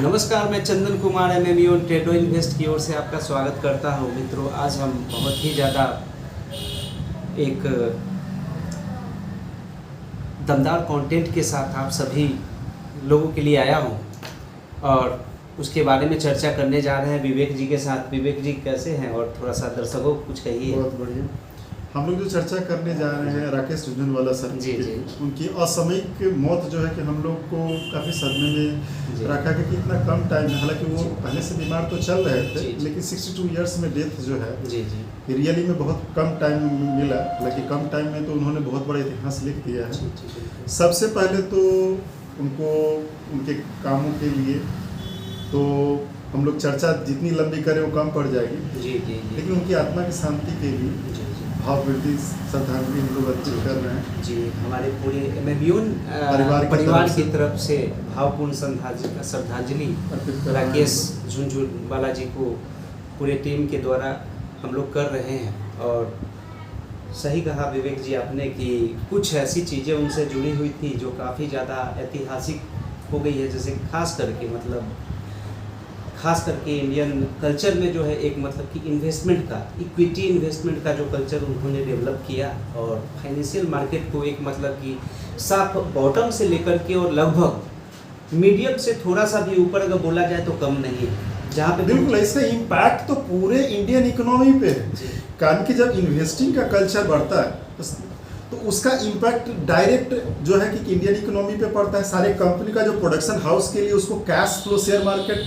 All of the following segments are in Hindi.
नमस्कार, मैं चंदन कुमार एमएमईओ ट्रेडो इन्वेस्ट की ओर से आपका स्वागत करता हूं। मित्रों, आज हम बहुत ही ज़्यादा एक दमदार कंटेंट के साथ आप सभी लोगों के लिए आया हूं और उसके बारे में चर्चा करने जा रहे हैं विवेक जी के साथ। विवेक जी कैसे हैं और थोड़ा सा दर्शकों को कुछ कहिए। बहुत बढ़िया। हम लोग जो चर्चा करने जा रहे हैं राकेश झुनझुनवाला सर जी जी। उनकी असामयिक मौत जो है कि हम लोग को काफ़ी सदमे में रखा कि इतना कम टाइम में, हालांकि वो पहले से बीमार तो चल रहे थे लेकिन 62 इयर्स में डेथ जो है जी जी रियली में बहुत कम टाइम मिला। हालांकि कम टाइम में तो उन्होंने बहुत बड़ा इतिहास लिख दिया है। सबसे पहले तो उनको उनके कामों के लिए तो हम लोग चर्चा जितनी लंबी करें वो कम पड़ जाएगी। जी जी। लेकिन उनकी आत्मा की शांति के लिए भावभीति श्रद्धांजलि हम लोग अर्पित कर रहे हैं। जी, हमारे पूरे एमएमईओ परिवार की तरफ से भावपूर्ण श्रद्धांजलि राकेश झुनझुनवाला जी को पूरे टीम के द्वारा हम लोग कर रहे हैं। और सही कहा विवेक जी आपने कि कुछ ऐसी चीज़ें उनसे जुड़ी हुई थी जो काफ़ी ज़्यादा ऐतिहासिक हो गई है, जैसे खास करके इंडियन कल्चर में जो है एक मतलब कि इन्वेस्टमेंट का, इक्विटी इन्वेस्टमेंट का जो कल्चर उन्होंने डेवलप किया और फाइनेंशियल मार्केट को एक मतलब कि साफ बॉटम से लेकर के और लगभग मीडियम से थोड़ा सा भी ऊपर अगर बोला जाए तो कम नहीं है, जहाँ पे बिल्कुल इसका इम्पैक्ट तो पूरे इंडियन इकोनॉमी पे है। कारण कि जब इन्वेस्टिंग का कल्चर बढ़ता है तो उसका इम्पैक्ट डायरेक्ट जो है कि इंडियन इकोनॉमी पे पड़ता है। सारे कंपनी का जो प्रोडक्शन हाउस के लिए उसको कैश फ्लो शेयर मार्केट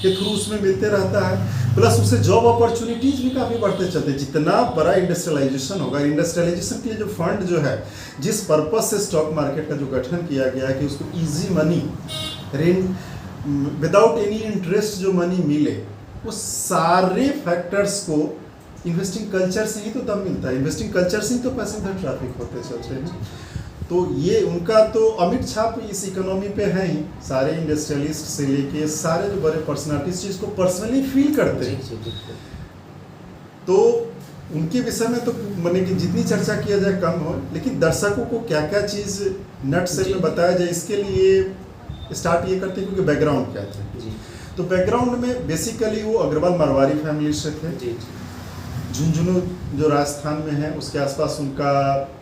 के थ्रू उसमें मिलते रहता है, प्लस उससे जॉब अपॉर्चुनिटीज भी काफ़ी बढ़ते चलते हैं। जितना बड़ा इंडस्ट्रियलाइजेशन होगा, इंडस्ट्रियलाइजेशन के लिए जो फंड जो है जिस पर्पज से स्टॉक मार्केट का जो गठन किया गया है कि उसको easy money without any interest जो मनी मिले, वो सारे फैक्टर्स को इन्वेस्टिंग कल्चर से ही तो दम मिलता है। इन्वेस्टिंग कल्चर से ही तो पैसेंजर ट्रैफिक होते चलते हैं। तो ये उनका तो अमिट छाप इस इकोनॉमी पे है ही। सारे इंडस्ट्रियलिस्ट से लेके सारे जो बड़े पर्सनालिटीज इसको पर्सनली फील करते हैं। तो उनके विषय में तो मैंने कि जितनी चर्चा किया जाए कम हो, लेकिन दर्शकों को क्या क्या चीज़ नट सेट में बताया जाए इसके लिए स्टार्ट ये करते हैं क्योंकि बैकग्राउंड क्या था। तो बैकग्राउंड में बेसिकली वो अग्रवाल मारवाड़ी फैमिली से थे। झुंझुनू जो राजस्थान में है उसके आसपास उनका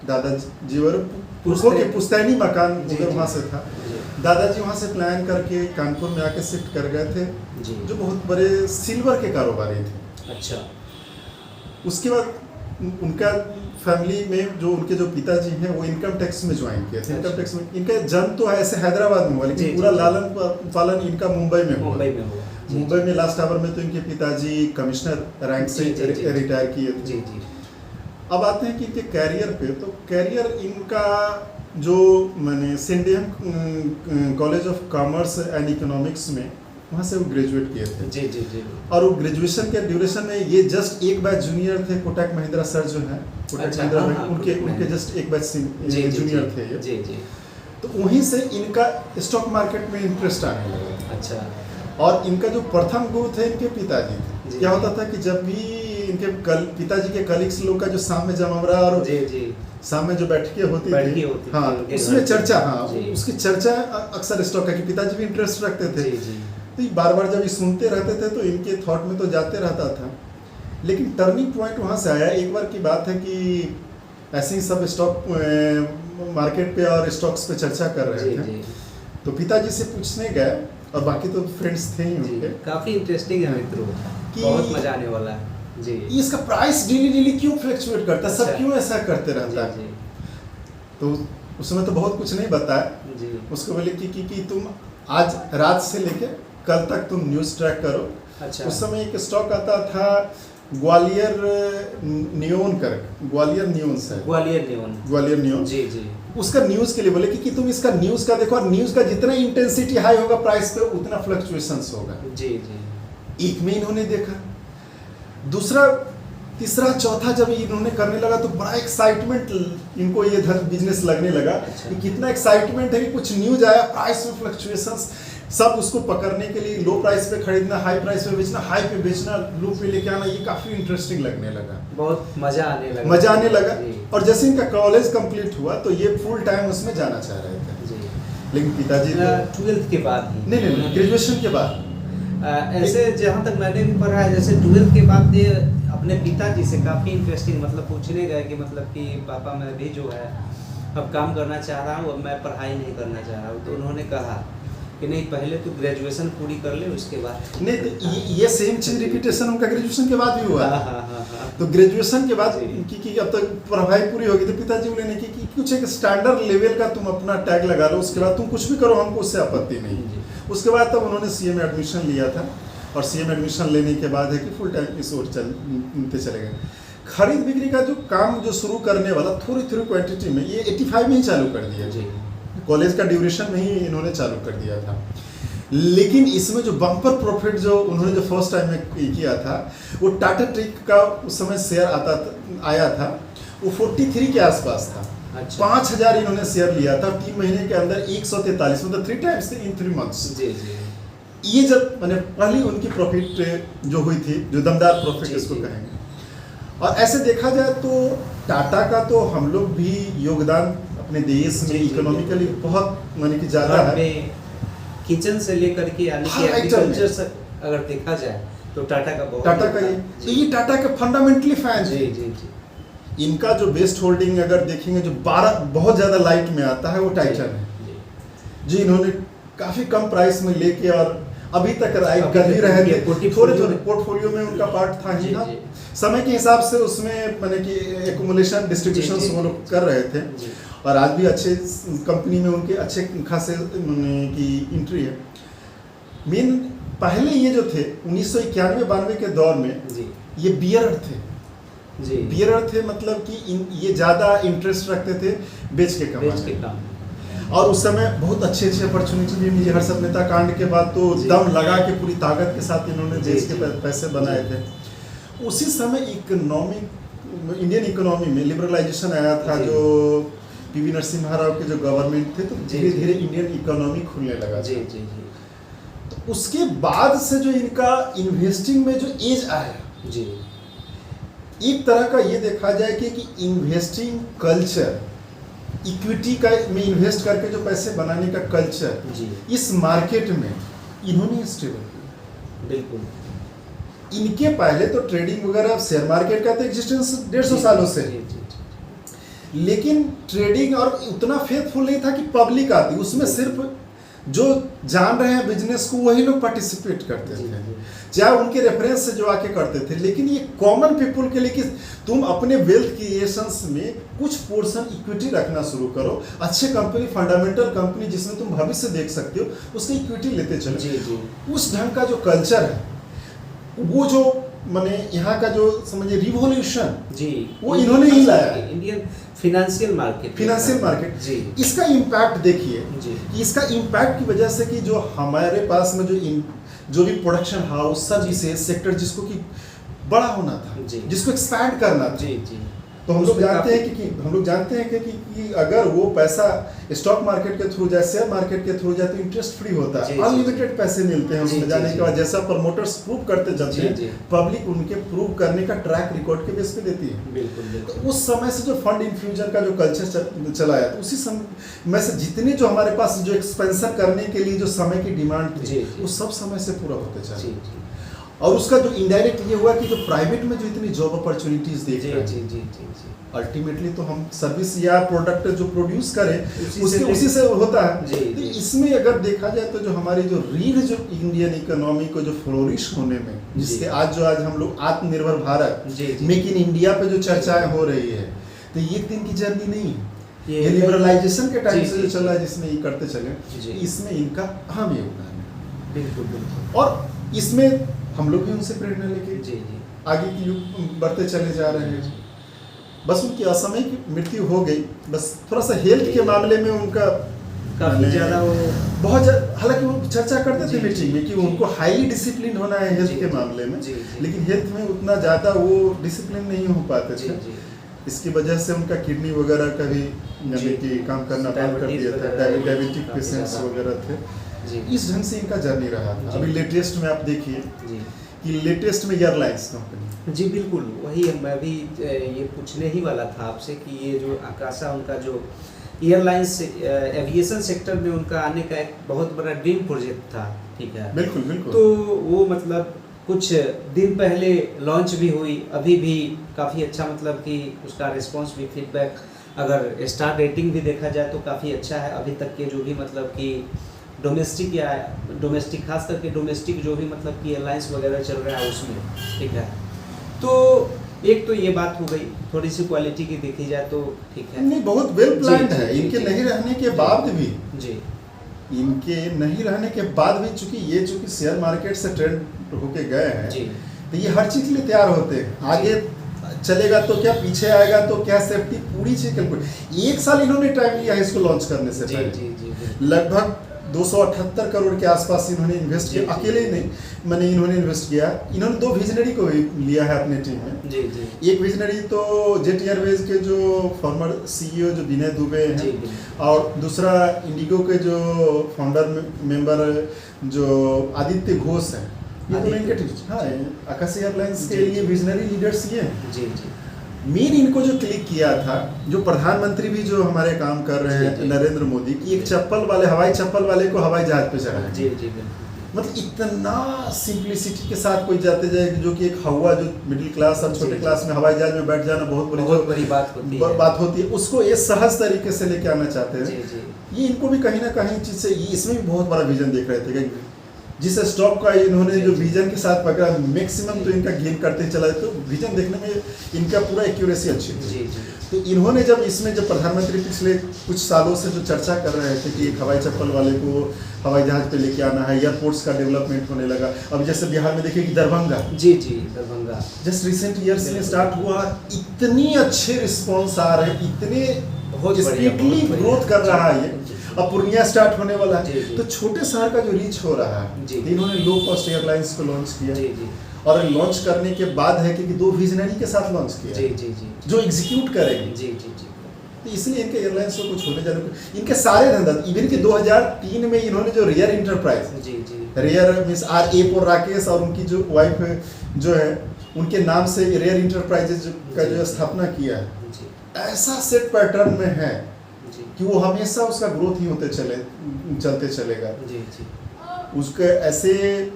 दादाजी और के पुश्तैनी मकान उधर वहाँ से था। दादाजी वहाँ से प्लान करके कानपुर में आके शिफ्ट कर गए थे, जो बहुत बड़े सिल्वर के कारोबारी थे। अच्छा। उसके बाद उनका फैमिली में जो उनके जो पिताजी हैं वो इनकम टैक्स में ज्वाइन किए थे। इनकम टैक्स में इनका जन्म तो ऐसे हैदराबाद में हुआ, लेकिन पूरा लालन पालन इनका मुंबई में हुआ। मुंबई में लास्ट आवर में तो इनके पिताजी कमिश्नर रैंक से रिटायर किए थे। अब आते हैं कि इनके कैरियर पे। तो कैरियर इनका जो मैंने Sydenham college of commerce and economics में वहाँ से वो ग्रेजुएट किए थे। जी। और वो ग्रेजुएशन के ड्यूरेशन में ये जस्ट एक बैच जूनियर थे। कोटक महिंद्रा सर जो है, कोटक महिंद्रा उनके जस्ट एक बैच जूनियर थे ये। तो वहीं से इनका स्टॉक मार्केट में इंटरेस्ट आने लगा। अच्छा। और इनका जो प्रथम गुरु थे इनके पिताजी थे। क्या होता था कि जब भी इनके पिताजी के कलीग्स लोग का जो शाम में जमावड़ा और शाम में जो बैठकें होती थी, हाँ उसमें चर्चा, हाँ उसकी चर्चा अक्सर स्टॉक है कि पिताजी भी इंटरेस्ट रखते थे। तो बार बार जब ये सुनते रहते थे तो इनके थॉट में तो जाते रहता था। लेकिन टर्निंग पॉइंट वहाँ से आया। एक बार की बात है कि ऐसे ही सब स्टॉक मार्केट पे और स्टॉक्स पे चर्चा कर रहे थे। तो पिताजी से पूछने गए और बाकी तो फ्रेंड्स थे ही उनके। काफी इंटरेस्टिंग है मित्रों, बहुत मजा आने वाला है जी। इसका प्राइस डेली क्यों फ्लक्चुएट करता है, सब क्यों ऐसा करते रहता है। तो उसमें तो बहुत कुछ नहीं बताया जी। उसको बोले कि तुम आज रात से लेके कल तक तुम न्यूज़ ट्रैक करो। अच्छा। उस समय एक स्टॉक आता था ग्वालियर नियोन कर, ग्वालियर नियोन जी। उसका न्यूज़ के लिए बोले कि तुम इसका न्यूज़ का देखो, और न्यूज़ का जितना इंटेंसिटी हाई होगा प्राइस पे उतना फ्लक्चुएशंस होगा। जी। एक में इन्होंने देखा, दूसरा तीसरा चौथा जब इन्होंने करने लगा तो बड़ा एक्साइटमेंट इनको ये बिजनेस लगने लगा। अच्छा। कि कितना एक्साइटमेंट है कि कुछ न्यूज आया, प्राइस में फ्लक्चुएशंस, सब उसको पकड़ने के लिए लो प्राइस पे खरीदना, हाई प्राइस पे बेचना, हाई पे बेचना, लो पे लेके आना, ये काफी इंटरेस्टिंग लगने लगा, बहुत मजा आने लगा। और जैसे इनका कॉलेज कंप्लीट हुआ तो ये फुल टाइम उसमें जाना चाह रहे थे। लेकिन पिताजी तो 12th के बाद ही नहीं ग्रेजुएशन के बाद ऐसे जहाँ तक मैंने भी पढ़ा है, जैसे 12th के बाद ये अपने पिताजी से काफ़ी इंटरेस्टिंग मतलब पूछने गए कि मतलब कि पापा मैं भी जो है अब काम करना चाह रहा हूँ, अब मैं पढ़ाई नहीं करना चाह रहा हूँ। तो उन्होंने कहा कि नहीं पहले तो ग्रेजुएशन पूरी कर ले उसके बाद नहीं। तो ये सेम चीज रिपीटेशन उनका ग्रेजुएशन के बाद भी हुआ। हाँ। तो ग्रेजुएशन के बाद कि अब तक पढ़ाई पूरी होगी तो पिताजी बोले नहीं कि कुछ एक स्टैंडर्ड लेवल का तुम अपना टैग लगा लो, उसके बाद तुम कुछ भी करो हमको उससे आपत्ति नहीं। उसके बाद तब उन्होंने सीए में एडमिशन लिया था और सीए में एडमिशन लेने के बाद है कि फुल टाइम इस ओर चलते चले गए। खरीद बिक्री का जो काम जो शुरू करने वाला थोड़ी क्वांटिटी में ये 85 में ही चालू कर दिया जी, कॉलेज का ड्यूरेशन में ही इन्होंने चालू कर दिया था। लेकिन इसमें जो बम्पर प्रॉफिट जो उन्होंने जो फर्स्ट टाइम में किया था वो टाटा ट्रिक का उस समय शेयर आया था, वो 43 के आसपास था। 5000 इन्होंने शेयर लिया था, 3 महीने के अंदर 143 मतलब 3 टाइम्स इन 3 मंथ्स। ये जब मैंने पहली उनकी प्रॉफिट जो हुई थी, जो दमदार प्रॉफिट इसको कहेंगे। और ऐसे देखा जाए तो टाटा का तो हम लोग भी योगदान अपने देश में इकोनॉमिकली बहुत माने कि ज़्यादा है। किचन से लेकर के यानी कि एग्रीकल्चर से अगर देखा जाए तो टाटा का बहुत, टाटा का ये टाटा के फंडामेंटली फैन जी। इनका जो बेस्ट होल्डिंग अगर देखेंगे जो 12 बहुत ज़्यादा लाइट में आता है वो टाइटन है जी। इन्होंने काफ़ी कम प्राइस में लेके और अभी तक राइड कर ही रहे थे, थोड़े पोर्टफोलियो में उनका पार्ट था ही ना। समय के हिसाब से उसमें माने कि एक्युमुलेशन डिस्ट्रीब्यूशन वो लोग कर रहे थे और आज भी अच्छे कंपनी में उनके अच्छे खासे की एंट्री है। मेन पहले ये जो थे 1991-92 के दौर में ये बियरर थे जी। बियरर थे मतलब कि ये ज़्यादा इंटरेस्ट रखते थे बेच के कमाने। और उस समय बहुत अच्छे अपॉर्चुनिटी भी मिली। हर्षद मेहता कांड के बाद तो दम लगा के पूरी ताकत के साथ इन्होंने देश के पैसे बनाए थे। उसी समय इंडियन इकोनॉमी में लिबरलाइजेशन आया था, जो पीवी नरसिम्हा राव के जो गवर्नमेंट थे, तो धीरे धीरे इंडियन इकोनॉमी खुलने लगा जी। तो उसके बाद से जो इनका इन्वेस्टिंग में जो एज आया जी, एक तरह का ये देखा जाए कि इन्वेस्टिंग कल्चर, इक्विटी का में इन्वेस्ट करके जो पैसे बनाने का कल्चर जी, इस मार्केट में इन्होंने स्टेबल किया। बिल्कुल इनके पहले तो ट्रेडिंग वगैरह शेयर मार्केट का तो एग्जिस्टेंस 150 सालों से, लेकिन ट्रेडिंग और उतना फेथफुल नहीं था कि पब्लिक आती, उसमें सिर्फ जो जान रहे हैं बिजनेस को वही लोग पार्टिसिपेट करते थे, चाहे उनके रेफरेंस से जो आके करते थे। लेकिन ये कॉमन पीपल के लिए कि तुम अपने वेल्थ क्रिएशंस में कुछ पोर्शन इक्विटी रखना शुरू करो, अच्छे कंपनी, फंडामेंटल कंपनी जिसमें तुम भविष्य देख सकते हो, उसकी इक्विटी लेते चलो। उस ढंग का जो कल्चर है, वो जो माने यहाँ का जो समझिए रिवॉल्यूशन जी, वो इन्होंने ही लाया। इंडियन फिनेंशियल मार्केट जी, इसका इम्पैक्ट देखिए कि इसका इम्पैक्ट की वजह से कि जो हमारे पास में जो भी प्रोडक्शन हाउस सर्विसेज सेक्टर जिसको कि बड़ा होना था, जिसको एक्सपैंड करना था जी, तो हम लोग जानते हैं कि अगर वो पैसा स्टॉक मार्केट के थ्रू जाए, शेयर मार्केट के थ्रू जाए तो इंटरेस्ट फ्री होता है, अनलिमिटेड पैसे मिलते हैं उसमें जाने के बाद। जैसा प्रमोटर्स प्रूव करते जाते हैं, पब्लिक उनके प्रूव करने का ट्रैक रिकॉर्ड के बेस पे देती है। बिल्कुल। तो उस समय से जो फंड इन्फ्यूजन का जो कल्चर चलाया, तो उसी समय में से जितने जो हमारे पास जो एक्सपेंशन करने के लिए जो समय की डिमांड थी, वो सब समय से पूरा होते चले। और उसका जो इनडायरेक्ट ये हुआ कि जो प्राइवेट में जो इतनी जॉब अपॉर्चुनिटीज देख रहे हैं, अल्टीमेटली तो हम सर्विस या प्रोडक्ट जो प्रोड्यूस करें उसी से होता है। तो इसमें अगर देखा जाए तो जो हमारी जो रीढ़ जो इंडियन इकोनॉमी को जो फ्लोरिश होने में, जिसके आज हम लोग आत्मनिर्भर भारत, मेक इन इंडिया पे जो चर्चाएं हो रही है, तो ये एक दिन की जर्नी नहीं है, ये लिबरलाइजेशन के टाइम से जो चल रहा है, जिसमें ये करते चले, इसमें इनका अहम योगदान है। बिल्कुल। और इसमें हम लोग भी उनसे प्रेरणा लेके आगे की युग बढ़ते चले जा रहे हैं। बस उनकी असामयिक मृत्यु हो गई, बस थोड़ा सा हेल्थ के मामले में उनका काफी ज़्यादा बहुत हालांकि वो चर्चा करते थे मीटिंग में कि उनको हाईली डिसिप्लिन होना है हेल्थ के मामले में, लेकिन हेल्थ में उतना ज़्यादा वो डिसिप्लिन नहीं हो पाते थे। इसकी वजह से उनका किडनी वगैरह का भी यानी कि काम करना बंद कर दिया था, डायबिटिक पेशेंट्स वगैरह थे। इस ढंग से इनका जर्नी रहा था। अभी लेटेस्ट में आप देखिए कि लेटेस्ट में एयरलाइंस कंपनी जी, बिल्कुल वही मैं भी ये पूछने ही वाला था आपसे कि ये जो आकाशा उनका जो एयरलाइंस एविएशन सेक्टर में उनका आने का एक बहुत बड़ा ड्रीम प्रोजेक्ट था, ठीक है। बिल्कुल बिल्कुल। तो वो मतलब कुछ दिन पहले लॉन्च भी हुई, अभी भी काफ़ी अच्छा मतलब कि उसका रिस्पांस भी, फीडबैक, अगर स्टार रेटिंग भी देखा जाए तो काफ़ी अच्छा है। अभी तक के जो भी मतलब कि डोमेस्टिक खास करके डोमेस्टिक जो भी मतलब कि एयरलाइंस वगैरह चल रहा है उसमें, ठीक है। तो एक तो ये बात हो गई, थोड़ी सी क्वालिटी की देखी जाए तो ठीक है। नहीं, बहुत वेल प्लान्ड है। इनके नहीं रहने के बाद भी जी, इनके नहीं रहने के बाद भी चूंकि शेयर मार्केट से ट्रेंड होके गए हैं जी, तो ये हर चीज के लिए तैयार होते हैं। आगे चलेगा तो क्या, पीछे आएगा तो क्या, सेफ्टी पूरी चीज कैलकुलेट। 1 साल इन्होंने टाइम लिया है इसको लॉन्च करने से जी, पहले। जी, जी, लगभग 278 करोड़ के आसपास इन्होंने इन्वेस्ट किया। अकेले ही नहीं, मैंने इन्होंने इन्वेस्ट किया। इन्होंने 2 विजनरी को भी लिया है अपने टीम में। जी, जी, एक विजनरी तो जेट एयरवेज के जो फॉर्मर सीईओ जो विनय दुबे हैं, जी, और दूसरा इंडिगो के जो फाउंडर मेंबर जो आदित्य घोष हैं। ये तो इनके आकाश एयरलाइंस के लिए विजनरी लीडर्स ये हैं। जी, जी, मेन इनको जो क्लिक किया था, जो प्रधानमंत्री भी जो हमारे काम कर रहे हैं, जी, जी, नरेंद्र मोदी की, एक हवाई चप्पल वाले को हवाई जहाज पे चढ़ाया। जी, जी, बिल्कुल। मतलब इतना सिंप्लिसिटी के साथ कोई जाते जाए, जो कि एक हवा जो मिडिल क्लास और छोटे क्लास में हवाई जहाज में बैठ जाना बहुत बड़ी बात होती है, उसको ये सहज तरीके से लेके आना चाहते हैं। जी, जी, ये इनको भी कहीं ना कहीं चीज से, इसमें भी बहुत बड़ा विजन देख रहे थे कि जिस स्टॉक का इन्होंने जो विजन के साथ पकड़ा, मैक्सिमम तो इनका गेन करते चला, तो विजन देखने में इनका पूरा एक्यूरेसी अच्छी थी। जी, जी, तो इन्होंने जब प्रधानमंत्री पिछले कुछ सालों से जो चर्चा कर रहे थे कि एक हवाई चप्पल वाले को हवाई जहाज पे लेके आना है, एयरपोर्ट्स का डेवलपमेंट होने लगा। अब जैसे बिहार में देखिए कि दरभंगा, जी, जी, दरभंगा जस्ट रिसेंट ईयर्स में स्टार्ट हुआ, इतनी अच्छे रिस्पॉन्स आ रहे हैं, इतने स्पीडली ग्रोथ कर रहा है ये। अब पूर्णिया स्टार्ट होने वाला है, तो छोटे शहर का जो रीच हो रहा है, तो इन्होंने लो कॉस्ट एयरलाइंस को लॉन्च किया। जी, जी, और लॉन्च करने के बाद है कि 2 विजनरी के साथ लॉन्च किया, जी, जी, जी, जो एग्जीक्यूट करेंगे। जी, जी, जी, तो इसलिए इनके एयरलाइंस को कुछ होने जाने, इनके सारे धंधा, इवन कि 2003 में इन्होंने जो रेयर इंटरप्राइज, जी, जी, रेयर मींस RA और राकेश और उनकी जो वाइफ जो है, उनके नाम से रेयर इंटरप्राइजेज का जो स्थापना किया है, ऐसा सेट पैटर्न में है कि वो हमेशा उसका ग्रोथ ही चलते चलेगा। जी, जी, उसके ऐसे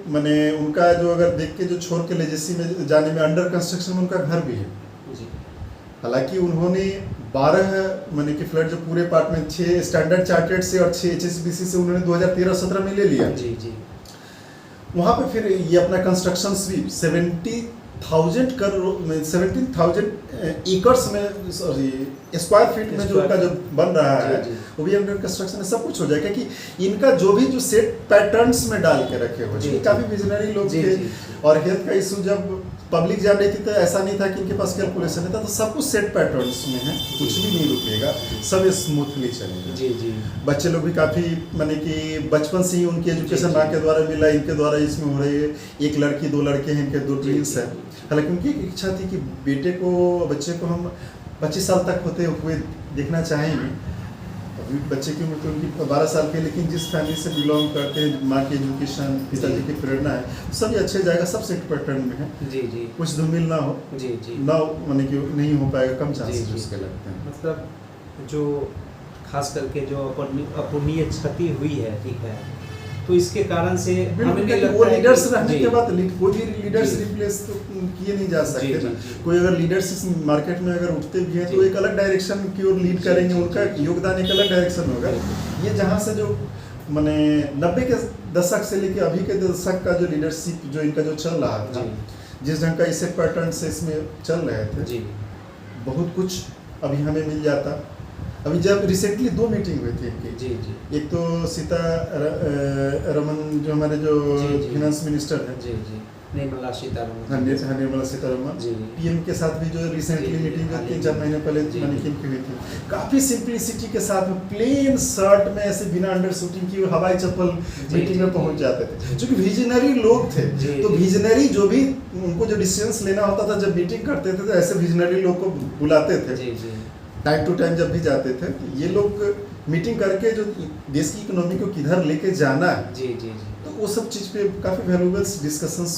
माने उनका जो अगर देख के जो छोड़ के लेजेसी में जाने में, अंडर कंस्ट्रक्शन में उनका घर भी है। हालांकि उन्होंने 12 माने कि फ्लड जो पूरे पार्ट में 6 स्टैंडर्ड चार्टर्ड से और 6 HSBC से उन्होंने 2013-17 में ले लिया। जी, जी, वहाँ पे फिर ये अपना कंस्ट्रक्शन भी 17,000 एकर्स में, सॉरी स्क्वायर फीट में जो उनका जो बन रहा है, वो भी अंडर कंस्ट्रक्शन है। सब कुछ हो जाएगा कि इनका जो भी जो सेट पैटर्न्स में डाल के रखे हो, काफी विजनरी लोग थे। और हेल्थ का इशू जब पब्लिक जान रही थी तो ऐसा नहीं था कि इनके पास कैलकुलेशन था, तो सब कुछ सेट पैटर्न्स में है, कुछ भी नहीं रुकेगा, सब स्मूथली चलेगा। जी, जी, बच्चे लोग भी काफ़ी माने कि बचपन से ही उनकी एजुकेशन माँ के द्वारा मिला, इनके द्वारा इसमें हो रही है। एक लड़की 2 लड़के हैं, इनके 2 ड्रीम्स हैं। हालांकि उनकी एक इच्छा थी कि बच्चे को हम 25 साल तक होते हुए देखना चाहेंगे। अभी बच्चे की उम्र तो उनकी 12 साल की, लेकिन जिस फैमिली से बिलोंग करते हैं, माँ की एजुकेशन, पिताजी की प्रेरणा है, सब अच्छे जाएगा, सब सेट पैटर्न में है। जी, जी, कुछ धूमिल ना हो, जी, जी, ना माने कि नहीं हो पाएगा, कम चांसेस जी, उसके लगते हैं। मतलब जो खास करके जो अपूर्णीय क्षति हुई है, ठीक है, तो इसके कारण से हमें नहीं लगता वो लीडर्स है रहने के बाद कोई भी लीडर्स रिप्लेस तो किए नहीं जा सकते ना। कोई अगर लीडर्स इस मार्केट में अगर उठते भी हैं तो एक अलग डायरेक्शन की ओर लीड करेंगे, उनका योगदान एक अलग डायरेक्शन होगा। ये जहाँ से जो माने 90 के दशक से लेके अभी के दशक का जो लीडरशिप जो इनका जो चल रहा था, जिस ढंग का इसे पैटर्न से इसमें चल रहे थे, बहुत कुछ अभी हमें मिल जाता। अभी जब रिसेंटली 2 मीटिंग हुई थी इनकी, जी, जी, एक तो रमन जो हमारे जो फाइनेंस मिनिस्टर हैं, जी, जी, निर्मला सीतारमण, निर्मला सीतारमण, पीएम के साथ भी जो रिसेंटली मीटिंग हुई 3-4 महीने पहले मैंने की हुई थी। काफी सिंपलिसिटी के साथ में प्लेन शर्ट में ऐसे बिना अंडर शूटिंग की हवाई चप्पल मीटिंग में पहुंच जाते थे, क्योंकि विजनरी लोग थे। तो विजनरी जो भी उनको जो डिसीजंस लेना होता था, जब मीटिंग करते थे तो ऐसे विजनरी लोग को बुलाते थे, टाइम टू टाइम जब भी जाते थे। ये लोग मीटिंग करके जो देश की इकोनॉमी को किधर लेके जाना है, जी, जी, तो वो सब चीज़ पे काफ़ी वैल्यूएबल डिस्कशंस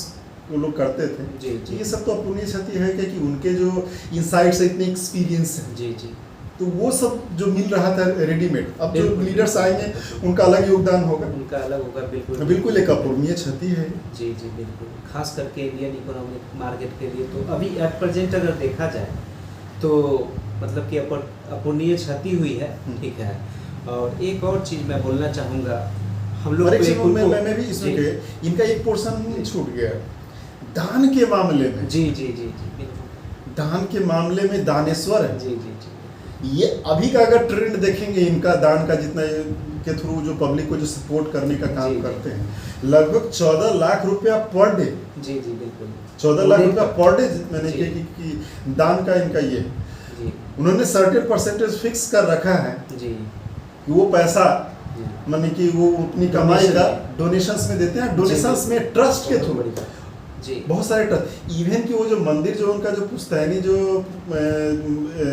वो लोग करते थे। जी, जी, ये सब तो अपूर्णीय क्षति है कि उनके जो इनसाइट्स है, इतने एक्सपीरियंस है, जी, जी, तो वो सब जो मिल रहा था रेडीमेड, अब जो लीडर्स आएंगे उनका अलग योगदान होगा, उनका अलग होगा। बिल्कुल बिल्कुल एक अपूर्णीय क्षति है। जी जी बिल्कुल, खास करके इंडियन इकोनॉमिक मार्केट के लिए तो अभी एट प्रेजेंट अगर देखा जाए तो मतलब कि अपूर्णीय क्षति हुई है। ठीक है, और एक और चीज़ मैं बोलना चाहूँगा, हम लोग मैं भी इसमें इनका एक पोर्शन छूट गया दान के मामले में। जी जी जी जी बिल्कुल, दान के मामले में दानेश्वर है। जी जी जी, ये अभी का अगर ट्रेंड देखेंगे इनका दान का, जितना के थ्रू जो पब्लिक को जो सपोर्ट करने का काम करते हैं, लगभग 14 लाख रुपया पर डे। जी जी बिल्कुल, 14 लाख रुपया पर डे मैंने कि दान का इनका ये जी, उन्होंने सर्टेन परसेंटेज फिक्स कर रखा है जी कि वो पैसा माने कि वो अपनी कमाई का डोनेशंस में देते हैं, डोनेशंस में ट्रस्ट के थ्रू जी, बहुत सारे ट्रस्ट, इवन कि वो जो मंदिर जो उनका जो पुश्तैनी जो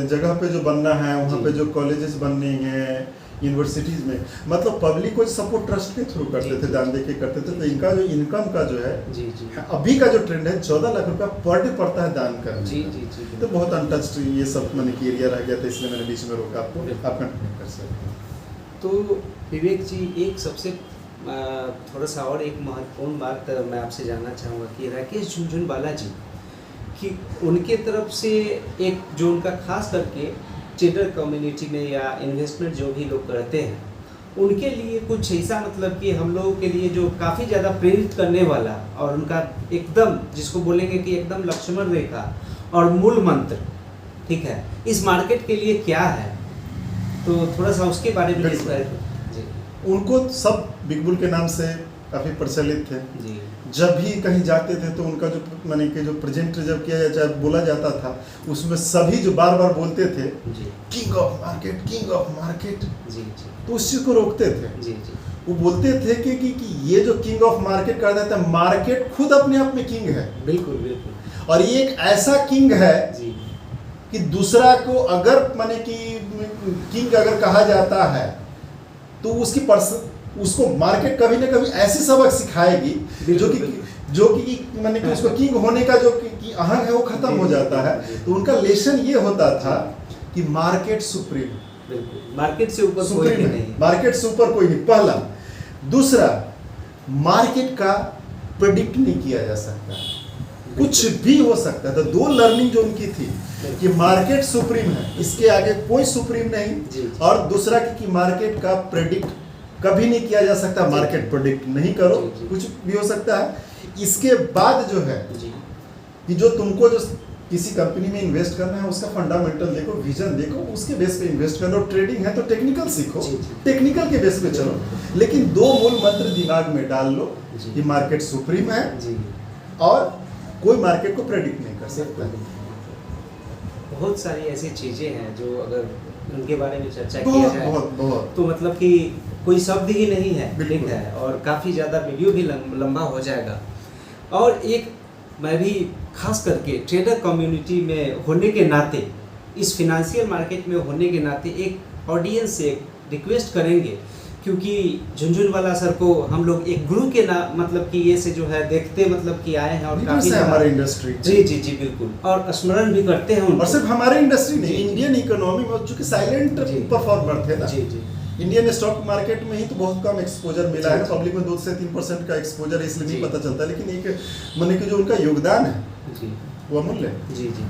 जगह पे जो बनना है, वहाँ पे जो कॉलेजेस बनने हैं यूनिवर्सिटीज में, मतलब पब्लिक को सपोर्ट ट्रस्ट के थ्रू करते थे, दान दे के करते थे। तो इनका जो इनकम का जो है जी जी, अभी का जो ट्रेंड है 14 लाख रुपया पर डे पड़ता है दान करने। जी जी जी, तो बहुत अनटच्ड ये सब मैंने कि एरिया रह गया था, इसलिए मैंने बीच में रोका आपको, आप कंटिन्यू कर सकते हैं। तो विवेक जी, एक सबसे थोड़ा सा और एक महत्वपूर्ण बात मैं आपसे जानना चाहूँगा कि राकेश झुनझुनवाला जी कि उनके तरफ से एक जो उनका खास करके ट्रेडर कम्युनिटी में या इन्वेस्टमेंट जो भी लोग करते हैं, उनके लिए कुछ ऐसा मतलब कि हम लोगों के लिए जो काफ़ी ज़्यादा प्रेरित करने वाला और उनका एकदम जिसको बोलेंगे कि एकदम लक्ष्मण रेखा और मूल मंत्र, ठीक है, इस मार्केट के लिए क्या है, तो थोड़ा सा उसके बारे में जी। उनको सब बिग बुल के नाम से काफ़ी प्रचलित थे जी, जब भी कहीं जाते थे तो उनका जो माने कि जो प्रेजेंट जब किया जाए बोला जाता था, उसमें सभी जो बार बार बोलते थे king of market, king of market, जी जी, तो उस चीज़ को रोकते थे। जी जी, वो बोलते थे कि ये जो किंग ऑफ मार्केट कर देता है, मार्केट खुद अपने आप में किंग है। बिल्कुल बिल्कुल, और ये एक ऐसा किंग है जी कि दूसरा को अगर माने कि किंग अगर कहा जाता है तो उसको मार्केट कभी ना कभी ऐसी सबक सिखाएगी जो कि माने कि उसको किंग होने का जो कि अहंग है वो खत्म हो जाता है। तो उनका लेसन ये होता था कि मार्केट सुप्रीम, बिल्कुल, मार्केट से ऊपर कोई सुप्रीम नहीं, मार्केट से ऊपर कोई नहीं, पहला। दूसरा, मार्केट का प्रेडिक्ट नहीं किया जा सकता, कुछ भी हो सकता था। दो लर्निंग जो उनकी थी कि मार्केट सुप्रीम है, इसके आगे कोई सुप्रीम नहीं, और दूसरा कि मार्केट का प्रेडिक्ट कभी नहीं किया जा सकता, मार्केट प्रेडिक्ट नहीं करो, कुछ भी हो सकता है। इसके बाद जो है कि जो तुमको जो किसी कंपनी में इन्वेस्ट करना है उसका फंडामेंटल देखो, विजन देखो, उसके बेस पे इन्वेस्ट करो। ट्रेडिंग है तो टेक्निकल सीखो, टेक्निकल के बेस पे चलो, लेकिन दो मूल मंत्र दिमाग में डाल लो कि मार्केट सुप्रीम है और कोई मार्केट को प्रेडिक्ट नहीं कर सकता। बहुत सारी ऐसी चीज़ें हैं जो अगर उनके बारे में चर्चा किया जाए बहुत तो मतलब कि कोई शब्द ही नहीं है, ठीक है, और काफ़ी ज़्यादा वीडियो भी लंबा हो जाएगा। और एक मैं भी खास करके ट्रेडर कम्युनिटी में होने के नाते, इस फिनेंशियल मार्केट में होने के नाते एक ऑडियंस से रिक्वेस्ट करेंगे, क्योंकि झुनझुनवाला सर को हम लोग एक गुरु के मतलब कि ये से जो है देखते मतलब कि आए हैं और काफी हमारे इंडस्ट्री, जी जी जी बिल्कुल, और स्मरण भी करते हैं और सिर्फ हमारे इंडस्ट्री नहीं, इंडियन इकोनॉमी में जो कि साइलेंट परफॉर्मर थे ना, जी जी, इंडियन स्टॉक मार्केट में ही तो बहुत कम एक्सपोजर मिला है, पब्लिक में 2 से 3% का एक्सपोजर, इसलिए नहीं पता चलता, लेकिन एक माने कि जो उनका योगदान है जी वो अमूल्य है। जी जी,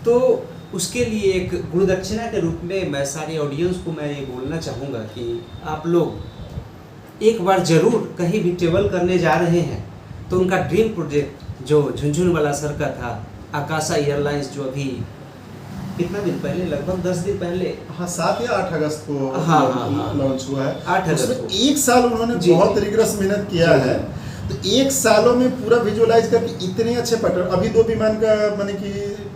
तो उसके लिए एक गुरु दक्षिणा के रूप में मैं सारे ऑडियंस को मैं ये बोलना चाहूँगा कि आप लोग एक बार ज़रूर कहीं भी ट्रेवल करने जा रहे हैं तो उनका ड्रीम प्रोजेक्ट जो झुनझुनवाला सर का था, आकाशा एयरलाइंस, जो अभी कितना दिन पहले, लगभग 10 दिन पहले, हाँ 7 या 8 अगस्त को लॉन्च हुआ है। 8 अगस्त को 1 साल उन्होंने बहुत रिगरस मेहनत किया है, तो 1 सालों में पूरा विजुअलाइज करके इतने अच्छे पैटर्न, अभी 2 विमान का माने कि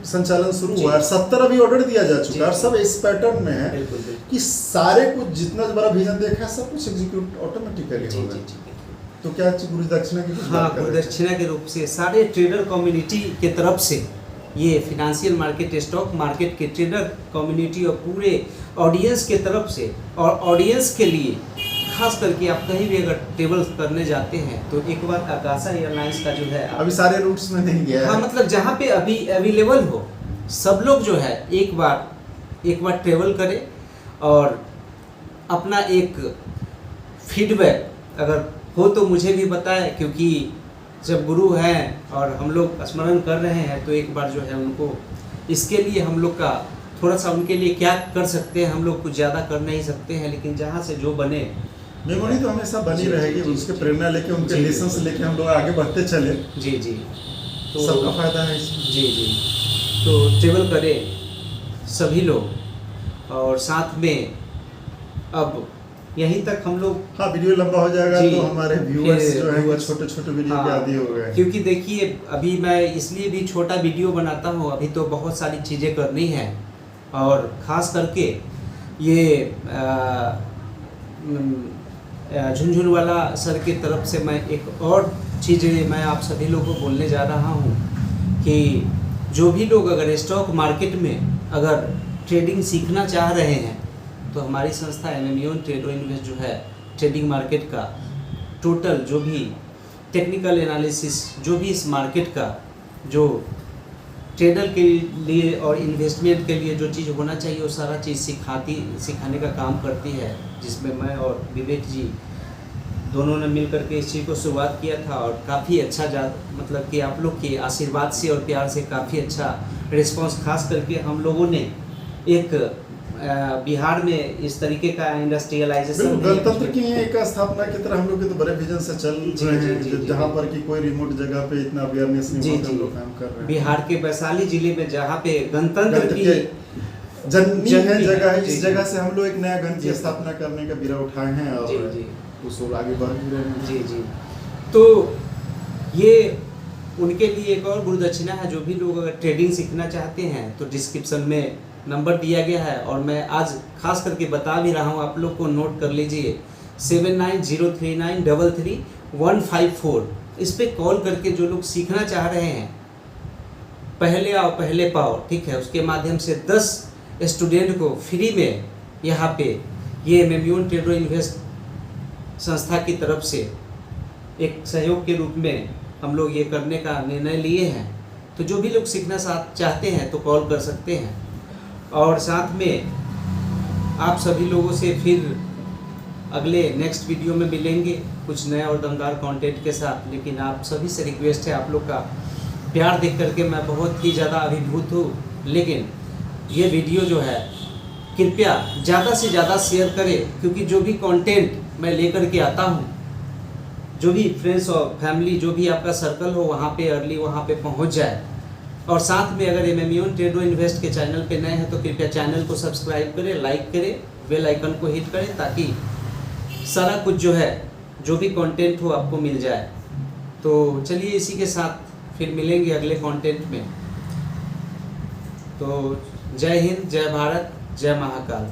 संचालन शुरू हुआ है, 70 अभी ऑर्डर दिया जा चुका है, और सब इस पैटर्न में है कि सारे कुछ जितना बड़ा विजन देखा है सब कुछ एग्जीक्यूट ऑटोमेटिकली होगा। तो क्या गुरु दक्षिणा की? हाँ, गुरु दक्षिणा के रूप से सारे ट्रेडर कम्युनिटी के तरफ से ये फिनेंशियल मार्केट, स्टॉक मार्केट के ट्रेडर कम्युनिटी और पूरे ऑडियंस के तरफ से, और ऑडियंस के लिए खास करके आप कहीं भी अगर ट्रेवल करने जाते हैं तो एक बार आकाशा एयरलाइंस का जो है, अभी सारे रूट्स में नहीं गया है, हाँ मतलब जहाँ पे अभी अवेलेबल हो, सब लोग जो है एक बार एक बार ट्रेवल करें और अपना एक फीडबैक अगर हो तो मुझे भी बताएं, क्योंकि जब गुरु हैं और हम लोग स्मरण कर रहे हैं तो एक बार जो है उनको इसके लिए हम लोग का थोड़ा सा उनके लिए क्या कर सकते हैं, हम लोग कुछ ज़्यादा कर नहीं सकते हैं, लेकिन जहाँ से जो बने मेमोरी तो हमेशा बनी रहेगी, उसके प्रेरणा लेके उनके लेसन लेके हम लोग आगे बढ़ते चले। जी जी, तो सबका फायदा है इसमें। जी जी, तो ट्रेवल करें सभी लोग, और साथ में अब यहीं तक हम लोग, हाँ वीडियो लंबा हो जाएगा तो हमारे व्यूअर्स जो है वो छोटे छोटे वीडियो के आदी हो गए। क्योंकि देखिए अभी मैं इसलिए भी छोटा वीडियो बनाता हूँ, अभी तो बहुत सारी चीज़ें करनी है, और ख़ास करके ये झुनझुनवाला सर की तरफ से मैं एक और चीज़ें मैं आप सभी लोगों को बोलने जा रहा हूँ कि जो भी लोग अगर स्टॉक मार्केट में अगर ट्रेडिंग सीखना चाह रहे हैं तो हमारी संस्था एमएमयून ट्रेडो इन्वेस्ट जो है ट्रेडिंग मार्केट का टोटल जो भी टेक्निकल एनालिसिस, जो भी इस मार्केट का जो ट्रेडर के लिए और इन्वेस्टमेंट के लिए जो चीज़ होना चाहिए वो सारा चीज़ सिखाने का काम करती है, जिसमें मैं और विवेक जी दोनों ने मिल करके इस चीज़ को शुरुआत किया था, और काफ़ी अच्छा मतलब कि आप लोग के आशीर्वाद से और प्यार से काफ़ी अच्छा रिस्पांस, खास करके हम लोगों ने एक बिहार में इस तरीके का इंडस्ट्रियलाइजेशन, गणतंत्र की एक स्थापना की तरह हम लोग के तो बड़े विजन से चल रहे हैं, जहाँ पर कि कोई रिमोट जगह पे इतना अवेयरनेस नहीं होता, हम लोग काम कर रहे हैं। बिहार के वैशाली जिले में जहाँ पे गणतंत्र की जननी है जगह है, इस जगह से हम लोग एक नया गण की स्थापना करने का बीड़ा उठाए हैं और उस ओर आगे बढ़ भी रहे हैं। जी जी, तो ये उनके लिए एक और गुरुदक्षिणा है। जो भी लोग अगर ट्रेडिंग सीखना चाहते हैं तो डिस्क्रिप्शन में नंबर दिया गया है, और मैं आज खास करके बता भी रहा हूँ, आप लोग को नोट कर लीजिए 7903933154। इस पे कॉल करके जो लोग सीखना चाह रहे हैं, पहले आओ पहले पाओ, ठीक है, उसके माध्यम से 10 स्टूडेंट को फ्री में यहाँ पे ये एमएमयून ट्रेडो इन्वेस्ट संस्था की तरफ से एक सहयोग के रूप में हम लोग ये करने का निर्णय लिए हैं। तो जो भी लोग सीखना चाहते हैं तो कॉल कर सकते हैं, और साथ में आप सभी लोगों से फिर अगले नेक्स्ट वीडियो में मिलेंगे कुछ नए और दमदार कंटेंट के साथ। लेकिन आप सभी से रिक्वेस्ट है, आप लोग का प्यार देख करके मैं बहुत ही ज़्यादा अभिभूत हूँ। लेकिन ये वीडियो जो है कृपया ज़्यादा से ज़्यादा शेयर करें, क्योंकि जो भी कंटेंट मैं लेकर के आता हूँ, जो भी फ्रेंड्स और फैमिली, जो भी आपका सर्कल हो, वहाँ पे अर्ली वहाँ पे पहुँच जाए। और साथ में अगर एमएमयून ट्रेडो इन्वेस्ट के चैनल पे नए हैं तो कृपया चैनल को सब्सक्राइब करें, लाइक करें, बेल आइकन को हिट करें, ताकि सारा कुछ जो है जो भी कंटेंट हो आपको मिल जाए। तो चलिए इसी के साथ फिर मिलेंगे अगले कंटेंट में। तो जय हिंद, जय भारत, जय महाकाल।